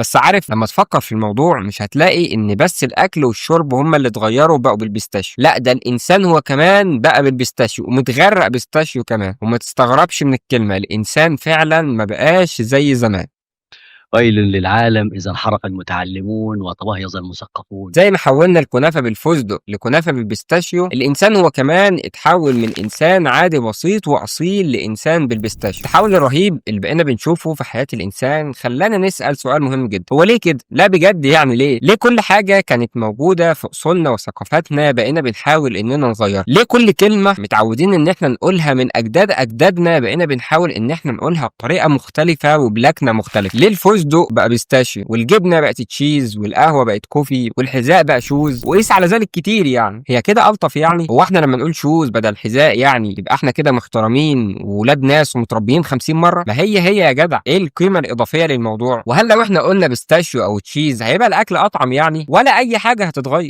بس عارف لما تفكر في الموضوع مش هتلاقي ان بس الاكل والشرب هما اللي اتغيروا بقوا بالبيستاشيو، لا ده الانسان هو كمان بقى بالبيستاشيو ومتغرق بيستاشيو كمان. وما تستغربش من الكلمة، الانسان فعلا ما بقاش زي زمان. ويل للعالم إذا انحرف المتعلمون وتبهيض المثقفون. زي ما حولنا الكنافة بالفستق لكنافة بالبيستاشيو، الإنسان هو كمان اتحول من إنسان عادي بسيط وأصيل لإنسان بالبيستاشيو. التحول الرهيب اللي بقينا بنشوفه في حياة الإنسان خلانا نسأل سؤال مهم جدا، هو ليه كده؟ لا بجد يعني ليه كل حاجة كانت موجودة في أصولنا وثقافاتنا بقينا بنحاول إننا نغيرها؟ ليه كل كلمة متعودين إن إحنا نقولها من أجدادنا بقينا بنحاول إن إحنا نقولها بطريقة مختلفة وبلكنة مختلفة؟ ليه الفستق بقى بيستاشيو والجبنة بقت تشيز والقهوة بقت كوفي والحذاء بقى شوز وقيس على ذلك كتير؟ يعني هي كده ألطف؟ يعني هو احنا لما نقول شوز بدل حذاء يعني يبقى احنا كده محترمين وولاد ناس ومتربيين 50 مرة؟ ما هي يا جدع، ايه القيمة الإضافية للموضوع؟ وهل لو احنا قلنا بيستاشيو أو تشيز هيبقى الأكل أطعم يعني؟ ولا أي حاجة هتتغير.